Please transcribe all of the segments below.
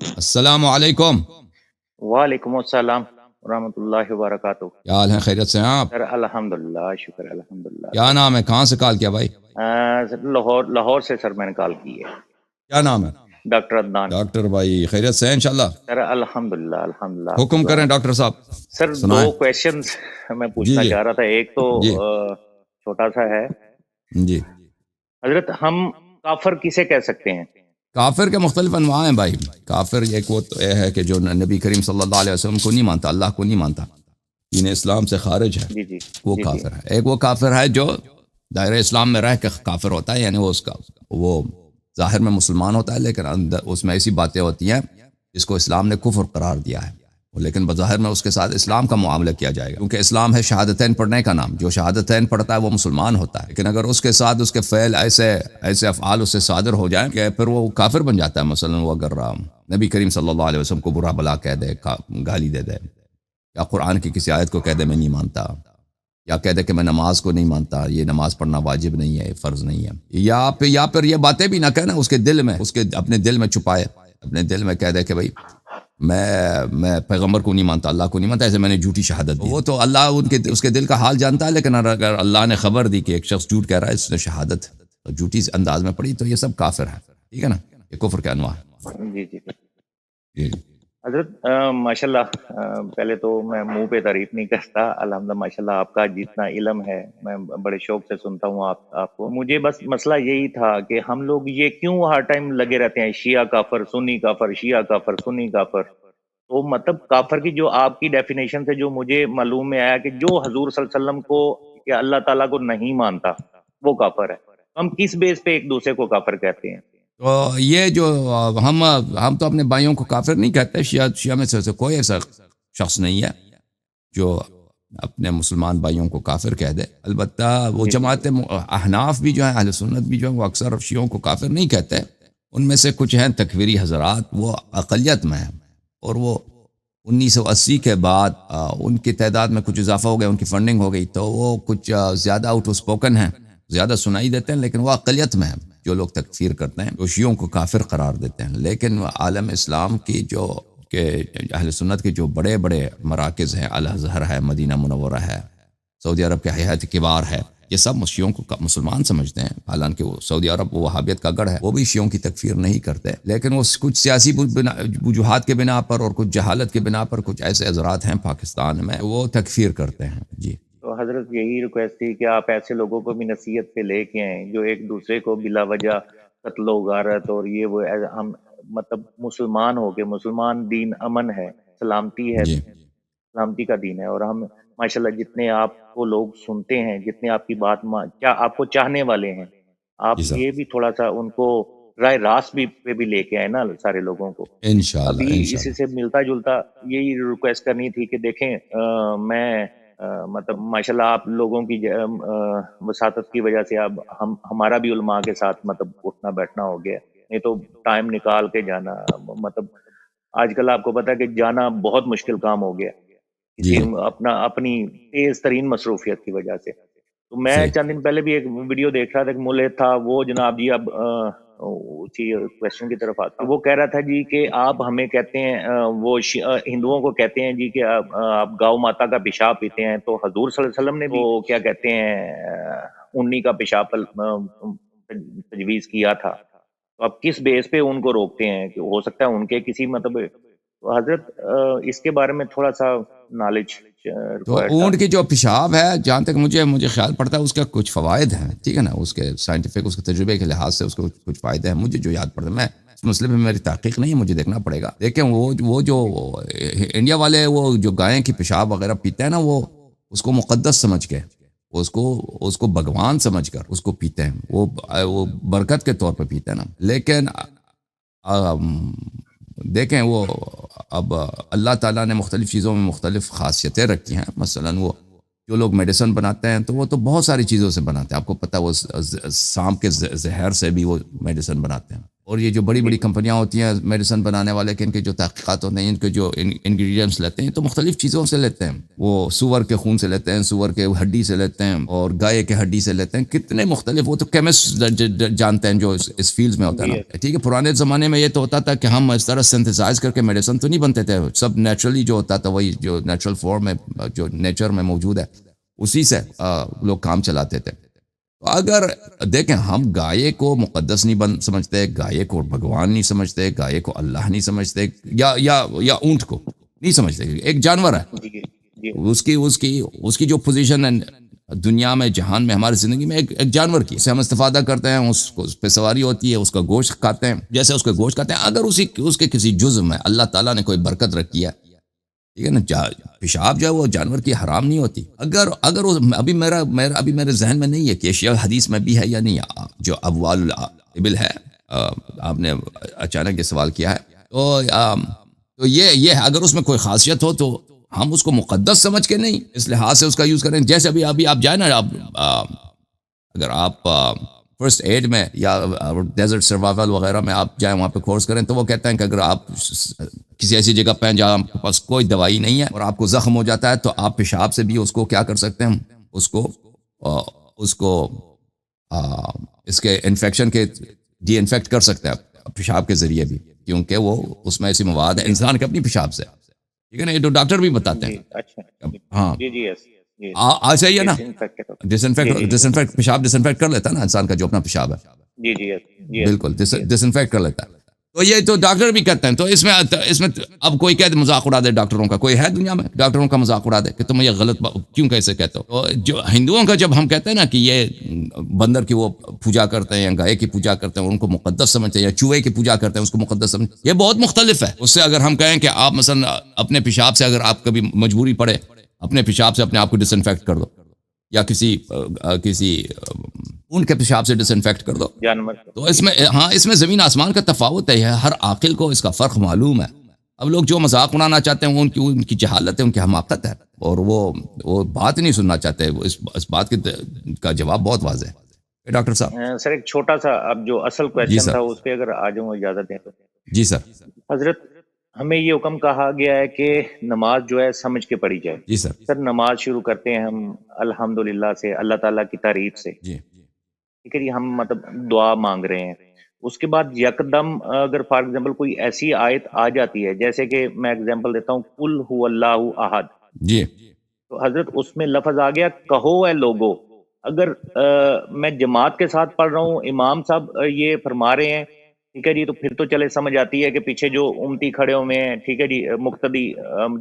السلام علیکم. وعلیکم السلام ورحمۃ اللہ وبرکاتہ۔ کیا حال ہے؟ خیریت سے ہیں آپ؟ سر الحمدللہ، شکر الحمدللہ کیا سر۔ نام ہے؟ کہاں سے کال کیا بھائی؟ سر لاہور سے سر میں نے کال کی ہے۔ کیا نام ہے؟ ڈاکٹر عدنان۔ ڈاکٹر بھائی خیریت سے ہیں انشاءاللہ؟ سر الحمدللہ الحمدللہ آپ کی حکم دعا کریں ہے۔ ڈاکٹر صاحب. سر سنائیں. دو کویشچنز میں جی پوچھنا جی چاہ رہا تھا، ایک تو جی چھوٹا سا ہے۔ جی. حضرت ہم کافر کسے کہہ سکتے ہیں؟ کافر کے مختلف انواع ہیں بھائی. کافر ایک وہ تو ہے کہ جو نبی کریم صلی اللہ علیہ وسلم کو نہیں مانتا، اللہ کو نہیں مانتا، دین اسلام سے خارج ہے، جی جی وہ جی جی کافر ہے. ایک وہ کافر ہے جو دائرہ اسلام میں رہ کے کافر ہوتا ہے، یعنی وہ اس کا وہ ظاہر میں مسلمان ہوتا ہے لیکن اندر اس میں ایسی باتیں ہوتی ہیں جس کو اسلام نے کفر قرار دیا ہے، لیکن بظاہر میں اس کے ساتھ اسلام کا معاملہ کیا جائے گا، کیونکہ اسلام ہے شہادتین پڑھنے کا نام. جو شہادتین پڑھتا ہے وہ مسلمان ہوتا ہے، لیکن اگر اس کے ساتھ اس کے فعل ایسے افعال اس سے صادر ہو جائیں کہ پھر وہ کافر بن جاتا ہے. مثلا وہ اگر نبی کریم صلی اللہ علیہ وسلم کو برا بلا کہہ دے، گالی دے دے، یا قرآن کی کسی آیت کو کہہ دے میں نہیں مانتا، یا کہہ دے کہ میں نماز کو نہیں مانتا، یہ نماز پڑھنا واجب نہیں ہے، فرض نہیں ہے، یا پھر یہ باتیں بھی نہ کہنا، اس کے دل میں، اپنے دل میں چھپائے، اپنے دل میں کہہ دے کہ بھائی میں پیغمبر کو نہیں مانتا، اللہ کو نہیں مانتا، ایسے میں نے جھوٹی شہادت دی. وہ تو اللہ اس کے دل کا حال جانتا ہے، لیکن اگر اللہ نے خبر دی کہ ایک شخص جھوٹ کہہ رہا ہے، اس نے شہادت جھوٹی انداز میں پڑھی، تو یہ سب کافر ہے. ٹھیک ہے نا؟ یہ کفر کے انواع ہے. جی جی جی حضرت ماشاء اللہ، پہلے تو میں منہ پہ تعریف نہیں کرتا، الحمدللہ ماشاء اللہ آپ کا جتنا علم ہے میں بڑے شوق سے سنتا ہوں آپ کو۔ مجھے بس مسئلہ یہی تھا کہ ہم لوگ یہ کیوں ہر ٹائم لگے رہتے ہیں شیعہ کافر، سنی کافر، شیعہ کافر، سنی کافر؟ تو مطلب کافر کی جو آپ کی ڈیفینیشن سے جو مجھے معلوم میں آیا کہ جو حضور صلی اللہ علیہ وسلم کو یا اللہ تعالیٰ کو نہیں مانتا وہ کافر ہے۔ ہم کس بیس پہ ایک دوسرے کو کافر کہتے ہیں؟ تو یہ جو ہم تو اپنے بھائیوں کو کافر نہیں کہتے. شیعہ میں سے کوئی ایسا شخص نہیں ہے جو اپنے مسلمان بھائیوں کو کافر کہہ دے. البتہ وہ جی جی جماعت احناف بھی جو ہیں، اہل سنت بھی جو ہیں، وہ اکثر شیعوں کو کافر نہیں کہتے. ان میں سے کچھ ہیں تکفیری حضرات، وہ اقلیت میں ہیں، اور وہ 1980 کے بعد ان کی تعداد میں کچھ اضافہ ہو گیا، ان کی فنڈنگ ہو گئی، تو وہ کچھ زیادہ آؤٹ اسپوکن ہیں، زیادہ سنائی دیتے ہیں، لیکن وہ اقلیت میں ہیں جو لوگ تکفیر کرتے ہیں، جو شیعوں کو کافر قرار دیتے ہیں. لیکن عالم اسلام کی کہ اہل سنت کے جو بڑے بڑے مراکز ہیں، الازہر ہے، مدینہ منورہ ہے، سعودی عرب کے حیات کبار ہے، یہ سب شیعوں کو مسلمان سمجھتے ہیں. حالانکہ وہ سعودی عرب وہ وہابیت کا گڑھ ہے، وہ بھی شیعوں کی تکفیر نہیں کرتے، لیکن وہ کچھ سیاسی وجوہات کے بنا پر اور کچھ جہالت کے بنا پر کچھ ایسے حضرات ہیں پاکستان میں، وہ تکفیر کرتے ہیں. جی تو حضرت یہی ریکویسٹ تھی کہ آپ ایسے لوگوں کو بھی نصیحت پہ لے کے آئیں جو ایک دوسرے کو بلا وجہ قتل و غارت اور یہ وہ ہم مطلب مسلمان ہو کے، مسلمان دین امن ہے، سلامتی ہے، جی سلامتی کا دین ہے، اور ہم ماشاءاللہ جتنے آپ کو لوگ سنتے ہیں، جتنے آپ کی بات کیا آپ کو چاہنے والے ہیں، جی آپ سر، یہ بھی تھوڑا سا ان کو رائے راست بھی پہ بھی لے کے آئے نا سارے لوگوں کو۔ انشاءاللہ ابھی اسی انشاءاللہ. سے ملتا جلتا یہی ریکویسٹ کرنی تھی کہ دیکھیں میں مطلب ماشاءاللہ آپ لوگوں کی وساطت کی وجہ سے اب ہمارا بھی علماء کے ساتھ مطلب اٹھنا بیٹھنا ہو گیا، نہیں تو ٹائم نکال کے جانا مطلب آج کل آپ کو پتا ہے کہ جانا بہت مشکل کام ہو گیا جی کسی جی اپنی تیز ترین مصروفیت کی وجہ سے۔ تو میں صحیح. چند دن پہلے بھی ایک ویڈیو دیکھ رہا تھا کہ ملک تھا وہ جناب جی، اب اسی کوشچن کی طرف آتا ہوں، وہ کہہ رہا تھا جی کہ آپ ہمیں کہتے ہیں وہ ہندوؤں کو کہتے ہیں جی کہ آپ گاؤں ماتا کا پیشاب پیتے ہیں، تو حضور صلی اللہ علیہ وسلم نے بھی وہ کیا کہتے ہیں انہی کا پیشاب تجویز کیا تھا، تو اب کس بیس پہ ان کو روکتے ہیں؟ کہ ہو سکتا ہے ان کے کسی مطلب تو حضرت اس کے بارے میں تھوڑا سا نالج تو ریکوائرڈ تھا۔ اونٹ کی جو پیشاب ہے، جہاں تک مجھے خیال پڑتا ہے اس کا کچھ فوائد ہیں، ٹھیک ہے نا، اس کے سائنٹیفک، اس کے تجربے کے لحاظ سے اس کو کچھ فائدے ہیں. مجھے جو یاد پڑتا ہے، میں اس مسئلے میں میری تحقیق نہیں ہے، مجھے دیکھنا پڑے گا. لیکن وہ جو انڈیا والے وہ جو گائے کی پیشاب وغیرہ پیتے ہیں نا، وہ اس کو مقدس سمجھ کے، اس کو بھگوان سمجھ کر اس کو پیتے ہیں، وہ برکت کے طور پہ پیتے ہیں نا. لیکن دیکھیں وہ اب اللہ تعالیٰ نے مختلف چیزوں میں مختلف خاصیتیں رکھی ہیں. مثلا وہ جو لوگ میڈیسن بناتے ہیں تو وہ تو بہت ساری چیزوں سے بناتے ہیں، آپ کو پتہ وہ سانپ کے زہر سے بھی وہ میڈیسن بناتے ہیں. اور یہ جو بڑی بڑی کمپنیاں ہوتی ہیں میڈیسن بنانے والے کہ ان کے جو تحقیقات ہوتے ہیں، ان کے جو انگریڈینٹس لیتے ہیں تو مختلف چیزوں سے لیتے ہیں، وہ سور کے خون سے لیتے ہیں، سور کے ہڈی سے لیتے ہیں، اور گائے کے ہڈی سے لیتے ہیں، کتنے مختلف، وہ تو کیمسٹ جانتے ہیں جو اس فیلڈ میں ہوتا ہے نا، ٹھیک ہے۔ پرانے زمانے میں یہ تو ہوتا تھا کہ ہم اس طرح سنتھسائز کر کے میڈیسن تو نہیں بنتے تھے، سب نیچرلی جو ہوتا تھا وہی جو نیچرل فارم میں جو نیچر میں موجود ہے اسی سے لوگ کام چلاتے تھے۔ تو اگر دیکھیں ہم گائے کو مقدس نہیں سمجھتے، گائے کو بھگوان نہیں سمجھتے، گائے کو اللہ نہیں سمجھتے، یا اونٹ کو نہیں سمجھتے، ایک جانور ہے، اس کی جو پوزیشن ہے دنیا میں، جہان میں، ہماری زندگی میں ایک جانور کی، اسے ہم استفادہ کرتے ہیں، اس پہ سواری ہوتی ہے، اس کا گوشت کھاتے ہیں، جیسے اس کا گوشت کھاتے ہیں، اگر اس کے کسی جزء میں اللہ تعالیٰ نے کوئی برکت رکھی ہے، ٹھیک ہے نا، پیشاب جو ہے وہ جانور کی حرام نہیں ہوتی۔ اگر ابھی میرے ذہن میں نہیں ہے کہ یہ حدیث میں بھی ہے یا نہیں، جو ابوال الابل ہے، آپ نے اچانک یہ سوال کیا ہے، تو یہ ہے، اگر اس میں کوئی خاصیت ہو تو ہم اس کو مقدس سمجھ کے نہیں اس لحاظ سے اس کا یوز کریں، جیسے ابھی آپ جائیں نا، اگر آپ فرسٹ ایڈ میں یا ڈیزرٹ سروائیول وغیرہ میں آپ جائیں وہاں پہ کورس کریں، تو وہ کہتے ہیں کہ اگر آپ کسی ایسی جگہ پہ جہاں آپ کے پاس کوئی دوائی نہیں ہے اور آپ کو زخم ہو جاتا ہے، تو آپ پیشاب سے بھی اس کو کیا کر سکتے ہیں، اس کو اس کے انفیکشن کے ڈی انفیکٹ کر سکتے ہیں پیشاب کے ذریعے بھی، کیونکہ وہ اس میں ایسی مواد ہے انسان کے اپنی پیشاب سے، ٹھیک ہے نا، یہ تو ڈاکٹر بھی بتاتے ہیں۔ ہاں آج صحیح ہے نا، ڈس انفیکٹ پیشاب ڈس انفیکٹ کر لیتا ہے نا انسان کا جو اپنا پیشاب ہے، بالکل ڈس انفیکٹ کر لیتا ہے، تو یہ تو ڈاکٹر بھی کہتے ہیں۔ تو اس میں اب کوئی کہتے مذاق اڑا دے ڈاکٹروں کا، کوئی ہے دنیا میں ڈاکٹروں کا مذاق اڑا دے کہ تم یہ غلط کیوں کیسے کہتے ہو؟ تو جو ہندوؤں کا جب ہم کہتے ہیں نا کہ یہ بندر کی وہ پوجا کرتے ہیں یا گائے کی پوجا کرتے ہیں، ان کو مقدس سمجھتے ہیں، یا چوہے کی پوجا کرتے ہیں اس کو مقدس سمجھتے ہیں، یہ بہت مختلف ہے اس سے۔ اگر ہم کہیں کہ آپ مثلا اپنے پیشاب سے، اگر آپ کبھی مجبوری پڑے اپنے پیشاب سے اپنے آپ کو ڈس انفیکٹ کر دو، یا کسی ان کے پیشاب سے ڈس انفیکٹ کر دو، تو اس میں زمین آسمان کا تفاوت ہے، ہر عاقل کو اس کا فرق معلوم ہے۔ اب لوگ جو مذاق اڑانا چاہتے ہیں وہ ان کی جہالت ہے، ان کی حماقت ہے، اور وہ بات نہیں سننا چاہتے، اس بات کا جواب بہت واضح ہے۔ ڈاکٹر صاحب سر ایک چھوٹا سا اب جو اصل کویسچن تھا اس پہ اگر آ جاؤں اجازت دیں تو۔ جی سر۔ حضرت ہمیں یہ حکم کہا گیا ہے کہ نماز جو ہے سمجھ کے پڑھی جائے۔ جی سر۔ سر نماز شروع کرتے ہیں ہم الحمدللہ سے، اللہ تعالیٰ کی تعریف سے، جی ٹھیک ہے جی، ہم مطلب دعا مانگ رہے ہیں، اس کے بعد یکدم اگر فار ایگزامپل کوئی ایسی آیت آ جاتی ہے، جیسے کہ میں ایگزامپل دیتا ہوں، قل هو اللہ احد، جی، تو حضرت اس میں لفظ آ گیا کہو اے لوگو، اگر میں جماعت کے ساتھ پڑھ رہا ہوں، امام صاحب یہ فرما رہے ہیں، ٹھیک ہے جی، تو پھر تو چلے سمجھ آتی ہے کہ پیچھے جو امتی کھڑے ہوئے ہیں، ٹھیک ہے جی، مقتدی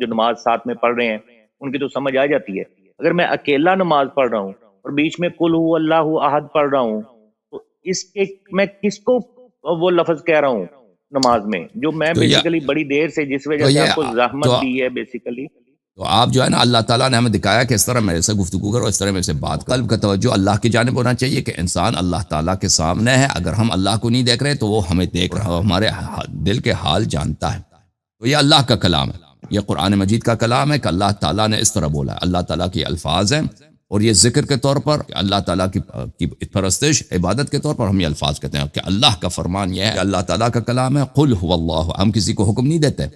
جو نماز ساتھ میں پڑھ رہے ہیں ان کی تو سمجھ آ جاتی ہے۔ اگر میں اکیلا نماز پڑھ رہا ہوں اور بیچ میں قل هو اللہ احد پڑھ رہا ہوں، تو اس کے میں کس کو وہ لفظ کہہ رہا ہوں نماز میں، جو میں بیسیکلی بڑی دیر سے جس وجہ سے آپ کو زحمت دی ہے بیسیکلی؟ تو آپ جو ہے نا، اللہ تعالیٰ نے ہمیں دکھایا کہ اس طرح میرے سے گفتگو کرو، اس طرح میرے سے بات، قلب کا توجہ اللہ کی جانب ہونا چاہیے کہ انسان اللہ تعالیٰ کے سامنے ہے، اگر ہم اللہ کو نہیں دیکھ رہے تو وہ ہمیں دیکھ رہا ہے، ہمارے دل کے حال جانتا ہے۔ تو یہ اللہ کا کلام ہے، یہ قرآن مجید کا کلام ہے کہ اللہ تعالیٰ نے اس طرح بولا ہے، اللہ تعالیٰ کے الفاظ ہیں، اور یہ ذکر کے طور پر اللہ تعالیٰ کی پرستش عبادت کے طور پر ہم یہ الفاظ کہتے ہیں کہ اللہ کا فرمان یہ ہے، اللہ تعالیٰ کا کلام ہے، قل هو اللہ، ہم کسی کو حکم نہیں دیتے،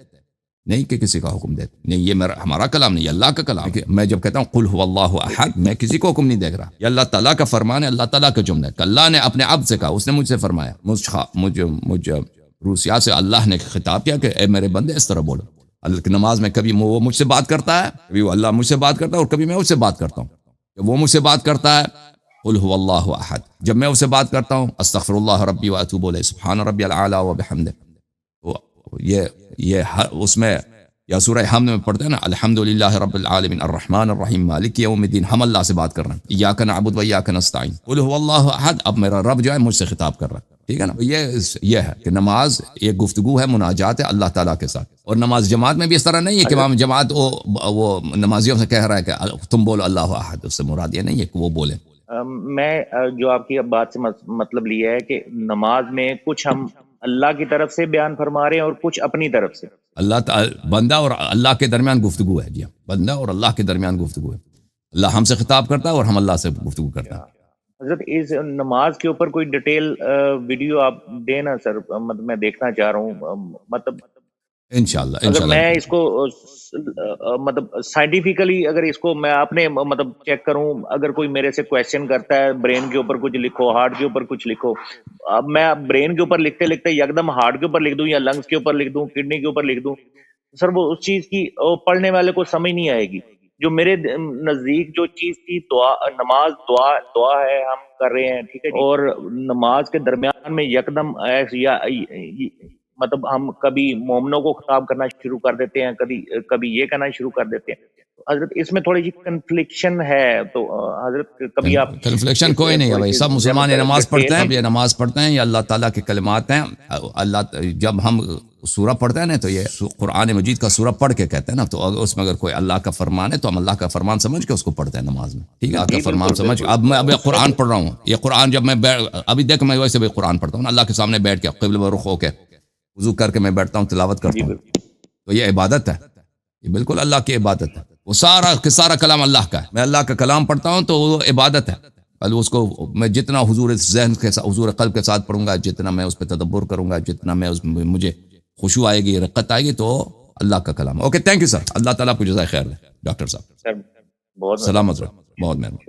نہیں کہ کسی کا حکم دیتے، نہیں، یہ ہمارا کلام نہیں، یہ اللہ کا کلام ہے۔ میں جب کہتا ہوں قل هو اللہ احد، میں کسی کو حکم نہیں دے رہا، یہ اللہ تعالیٰ کا فرمان ہے، اللہ تعالیٰ کا جملہ ہے کہ اللہ نے اپنے عبد سے کہا، اس نے مجھ سے فرمایا، مجھ روسیا سے اللہ نے خطاب کیا کہ اے میرے بندے اس طرح بولو۔ اللہ کی نماز میں کبھی وہ مجھ سے بات کرتا ہے، کبھی وہ اللہ مجھ سے بات کرتا ہے، اور کبھی میں اس سے بات کرتا ہوں۔ وہ مجھ سے بات کرتا ہے قل هو اللہ احد، جب میں اس سے بات کرتا ہوں استغفر اللہ ربی واتوب الیہ، سبحان ربی الاعلی وبحمدہ، یہ اس میں، یا سورہ حمد میں پڑھتے ہیں نا، الحمدللہ رب العالمین الرحمن الرحیم مالک یوم الدین، ہم اللہ سے بات کر رہے ہیں، ایاک نعبد و ایاک نستعین، قل هو اللہ احد، اب میرا رب جو ہے مجھ سے خطاب کر رہا ہے، ٹھیک ہے نا۔ یہ ہے کہ نماز ایک گفتگو ہے، مناجات ہے اللہ تعالیٰ کے ساتھ، اور نماز جماعت میں بھی اس طرح نہیں ہے کہ امام جماعت وہ نمازیوں سے کہہ رہا ہے کہ تم بولو اللہ احد، اس سے مراد یہ نہیں ہے کہ وہ بولے۔ میں جو آپ کی اب بات سے مطلب لیا ہے کہ نماز میں کچھ ہم اللہ کی طرف سے بیان فرما رہے ہیں اور کچھ اپنی طرف سے، بندہ اور اللہ کے درمیان گفتگو ہے، جی ہاں، بندہ اور اللہ کے درمیان گفتگو ہے، اللہ ہم سے خطاب کرتا ہے اور ہم اللہ سے گفتگو کرتا ہے۔ حضرت اس نماز کے اوپر کوئی ڈیٹیل ویڈیو آپ دینا سر، مطلب میں دیکھنا چاہ رہا ہوں، مطلب انشاءاللہ اگر انشاءاللہ میں اس کو مطلب سائنٹیفکلی اگر اس کو میں اپنے مطلب چیک کروں، اگر کوئی میرے سے کویشچن کرتا ہے برین کے اوپر کچھ لکھو، ہارٹ کے اوپر کچھ لکھو، اب میں برین کے اوپر لکھتے لکھتے یکدم ہارٹ کے اوپر لکھ دوں یا لنگس کے اوپر لکھ دوں، کڈنی کے اوپر لکھ دوں، سر وہ اس چیز کی پڑھنے والے کو سمجھ نہیں آئے گی. جو میرے نزدیک جو چیز تھی دعا، نماز دعا ہے، ہم کر رہے ہیں ٹھیک ہے جی، اور نماز کے درمیان میں یکدم یا مطلب ہم کبھی مومنوں کو خطاب کرنا شروع کر دیتے ہیں، کبھی یہ کہنا شروع کر دیتے ہیں. حضرت اس میں تھوڑی سی کنفلکشن ہے، تو حضرت کبھی آپ کنفلیکشن کوئی نہیں ہے بھائی، سب مسلمان یہ نماز پڑھتے ہیں، اب یہ نماز پڑھتے ہیں، یہ اللہ تعالیٰ کے کلمات ہیں. اللہ جب ہم سورہ پڑھتے ہیں نا تو یہ قرآن مجید کا سورہ پڑھ کے کہتے ہیں نا، تو اس میں اگر کوئی اللہ کا فرمان ہے تو ہم اللہ کا فرمان سمجھ کے اس کو پڑھتے ہیں نماز میں، ٹھیک ہے، اللہ کا فرمان سمجھ. اب میں قرآن پڑھ رہا ہوں، یہ قرآن جب میں ابھی دیکھ میں ویسے بھی قرآن پڑھتا ہوں اللہ کے سامنے بیٹھ کے قبلہ میں رخ ہو کے وضو کر کے میں بیٹھتا ہوں، تلاوت کرتا ہوں، تو یہ عبادت ہے، یہ بالکل اللہ کی عبادت ہے. وہ سارا کلام اللہ کا ہے، میں اللہ کا کلام پڑھتا ہوں تو وہ عبادت ہے. اس کو میں جتنا حضور ذہن کے ساتھ، حضور قلب کے ساتھ پڑھوں گا، جتنا میں اس پہ تدبر کروں گا، جتنا میں اس میں مجھے خشوع آئے گی، رقت آئے گی، تو اللہ کا کلام. اوکے، تھینک یو سر، اللہ تعالیٰ کو جزائے خیر دے. ڈاکٹر صاحب سر بہت سلامت رہو، بہت مہربانی.